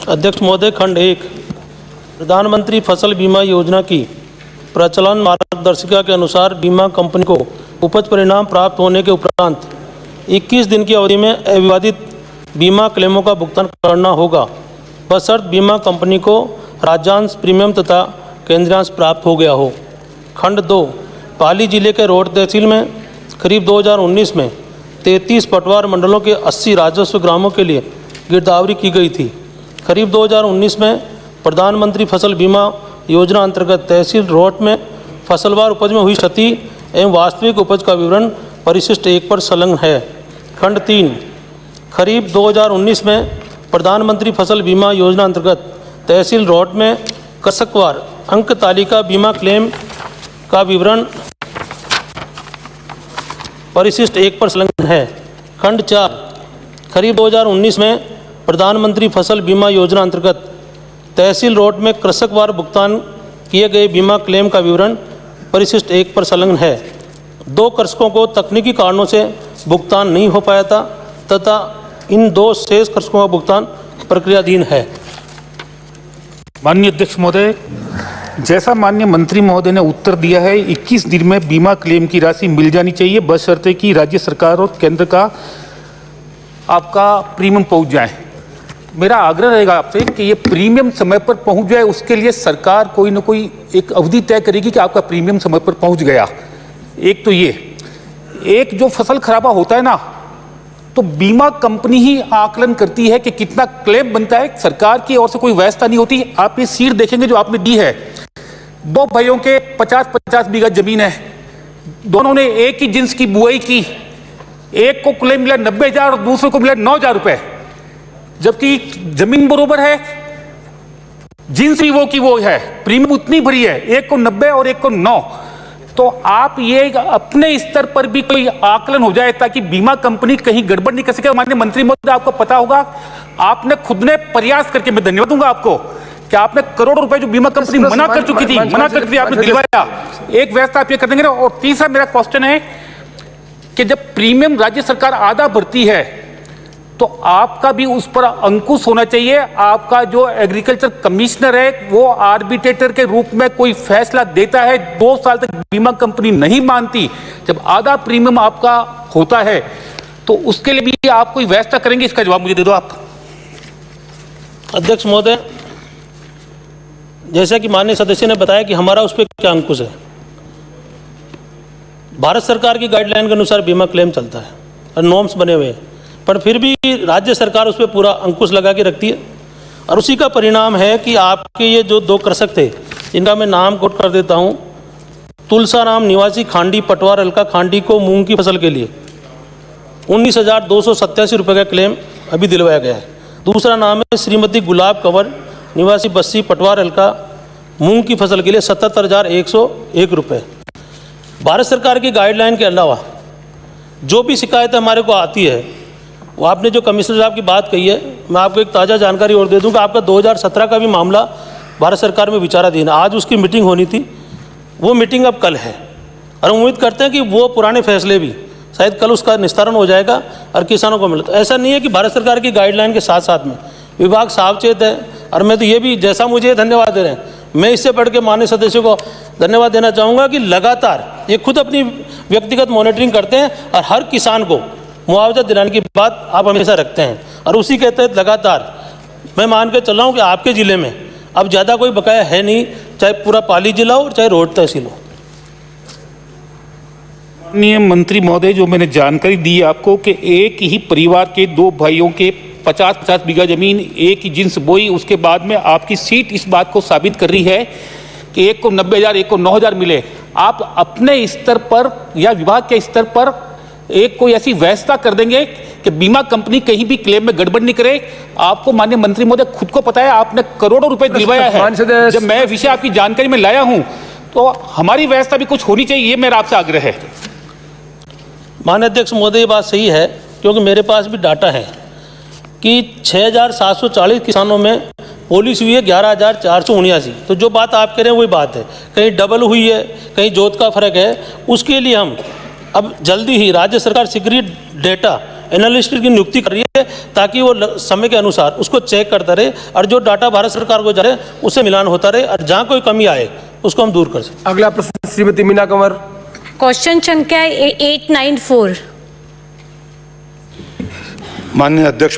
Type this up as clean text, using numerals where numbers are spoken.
अध्यक्ष महोदय, खंड 1 प्रधानमंत्री फसल बीमा योजना की प्रचलन मार्गदर्शिका के अनुसार बीमा कंपनी को उपज परिणाम प्राप्त होने के उपरांत 21 दिन की अवधि में अविवादित बीमा क्लेमों का भुगतान करना होगा, बशर्त बीमा कंपनी को राज्यांश प्रीमियम तथा केंद्रांश प्राप्त हो गया हो। खंड 2 पाली जिले के रोड तहसील में खरीफ 2019 में 33 पटवार मंडलों के 80 राजस्व ग्रामों के लिए गिरदावरी की गई थी। खरीफ 2019 में प्रधानमंत्री फसल बीमा योजना अंतर्गत तहसील रोड में फसलवार उपज में हुई क्षति एवं वास्तविक उपज का विवरण परिशिष्ट 1 पर संलग्न है। खंड 3 खरीफ 2019 में प्रधानमंत्री फसल बीमा योजना अंतर्गत तहसील रोड में कृषकवार अंक तालिका बीमा क्लेम का विवरण परिशिष्ट 1 पर संलग्न है। खंड 4 खरीफ 2019 में प्रधानमंत्री फसल बीमा योजना अंतर्गत तहसील रोड में कृषकवार भुगतान किए गए बीमा क्लेम का विवरण परिशिष्ट 1 पर संलग्न है। 2 कृषकों को तकनीकी कारणों से भुगतान नहीं हो पाया था तथा इन 2 शेष कृषकों का भुगतान प्रक्रियाधीन है। माननीय अध्यक्ष महोदय, जैसा माननीय मंत्री महोदय ने उत्तर दिया है, 21 दिन में बीमा क्लेम की राशि मिल जानी चाहिए, बशर्ते कि राज्य सरकार और केंद्र का आपका प्रीमियम पहुंच जाए। मेरा आग्रह रहेगा आपसे कि ये प्रीमियम समय पर पहुंच जाए, उसके लिए सरकार कोई ना कोई एक अवधि तय करेगी कि आपका प्रीमियम समय पर पहुंच गया। एक तो ये, एक जो फसल खराबा होता है ना, तो बीमा कंपनी ही आकलन करती है कि कितना क्लेम बनता है, सरकार की ओर से कोई व्यवस्था नहीं होती। आप ये शीट देखेंगे जो आपने दी है, 2 भाइयों के 50-50 बीघा जमीन है, दोनों ने एक ही जिन्स की बुआई की, एक को क्लेम मिला 90,000 और दूसरे को मिला 9,000 रुपए, जबकि जमीन बरोबर है, जिन्स भी वो की वो है, प्रीमियम उतनी भरी है, एक को 90 और एक को 9। तो आप ये अपने स्तर पर भी कोई आकलन हो जाए ताकि बीमा कंपनी कहीं गड़बड़ नहीं कर सके। माननीय मंत्री महोदय, आपको पता होगा, आपने खुद ने प्रयास करके, मैं धन्यवाद दूंगा आपको कि आपने करोड़ों रुपए जो बीमा कंपनी मना कर चुकी थी, मना कर दी, आपने दिलवाया। एक व्यवस्था आप ये कर देंगे ना। और तीसरा मेरा क्वेश्चन है कि जब प्रीमियम राज्य सरकार आधा भरती है तो आपका भी उस पर अंकुश होना चाहिए। आपका जो एग्रीकल्चर कमिश्नर है वो आर्बिट्रेटर के रूप में कोई फैसला देता है, 2 साल तक बीमा कंपनी नहीं मानती, जब आधा प्रीमियम आपका होता है तो उसके लिए भी आप कोई व्यवस्था करेंगे? इसका जवाब मुझे दे दो आप। अध्यक्ष महोदय, जैसा कि माननीय सदस्य ने बताया कि हमारा उस पर क्या अंकुश है, भारत सरकार की गाइडलाइन के अनुसार बीमा क्लेम चलता है और नॉर्म्स बने हुए हैं, पर फिर भी राज्य सरकार उस पर पूरा अंकुश लगा के रखती है। और उसी का परिणाम है कि आपके ये जो 2 कृषक थे, इनका मैं नाम कोट कर देता हूँ। तुलसाराम निवासी खांडी पटवार हल्का खांडी को मूंग की फसल के लिए 19,287 रुपये का क्लेम अभी दिलवाया गया है। दूसरा नाम है श्रीमती गुलाब कंवर निवासी बस्सी पटवार हल्का मूंग की फसल के लिए 77,101 रुपये। भारत सरकार की गाइडलाइन के अलावा जो भी शिकायत हमारे को आती है, वो आपने जो कमिश्नर साहब की बात कही है, मैं आपको एक ताज़ा जानकारी और दे दूं कि आपका 2017 का भी मामला भारत सरकार में विचाराधीन है। आज उसकी मीटिंग होनी थी, वो मीटिंग अब कल है और उम्मीद करते हैं कि वो पुराने फैसले भी शायद कल उसका निस्तारण हो जाएगा और किसानों को मिलता। ऐसा नहीं है कि भारत सरकार की गाइडलाइन के साथ साथ में विभाग सावचेत है। और मैं तो ये भी, जैसा मुझे धन्यवाद दे रहे हैं, मैं इससे बढ़ के माननीय सदस्यों को धन्यवाद देना चाहूँगा कि लगातार ये खुद अपनी व्यक्तिगत मॉनिटरिंग करते हैं और हर किसान को मुआवजा दिलाने की बात आप हमेशा रखते हैं। और उसी के तहत लगातार मैं मान के चल रहा हूँ कि आपके ज़िले में अब ज़्यादा कोई बकाया है नहीं, चाहे पूरा पाली जिला हो चाहे रोड तहसील हो। माननीय मंत्री महोदय, जो मैंने जानकारी दी आपको कि एक ही परिवार के 2 भाइयों के 50-50 बीघा जमीन, एक ही जिन्स बोई, उसके बाद में आपकी सीट इस बात को साबित कर रही है कि एक को 90,000 एक को 9,000 मिले। आप अपने स्तर पर या विभाग के स्तर पर एक कोई ऐसी व्यवस्था कर देंगे कि बीमा कंपनी कहीं भी क्लेम में गड़बड़ नहीं करे? आपको माननीय मंत्री महोदय खुद को पता है, आपने करोड़ों रुपए दिलवाया है। जब मैं विषय आपकी जानकारी में लाया हूं तो हमारी व्यवस्था भी कुछ होनी चाहिए, ये मेरा आपसे आग्रह है। माननीय अध्यक्ष महोदय, ये बात सही है, क्योंकि मेरे पास भी डाटा है कि 6,740 किसानों में पॉलिसी हुई है 11,479। तो जो बात आप कह रहे हैं वही बात है, कहीं डबल हुई है, कहीं जोत का फर्क है। उसके लिए हम अब जल्दी ही राज्य सरकार शीघ्र डेटा एनालिस्ट की नियुक्ति कर रही है ताकि वो समय के अनुसार उसको चेक करता रहे और जो डाटा भारत सरकार को जा रहे हैं उससे मिलान होता रहे और जहाँ कोई कमी आए उसको हम दूर कर सकें। अगला प्रश्न श्रीमती मीना कंवर। क्वेश्चन संख्या 894। माननीय अध्यक्ष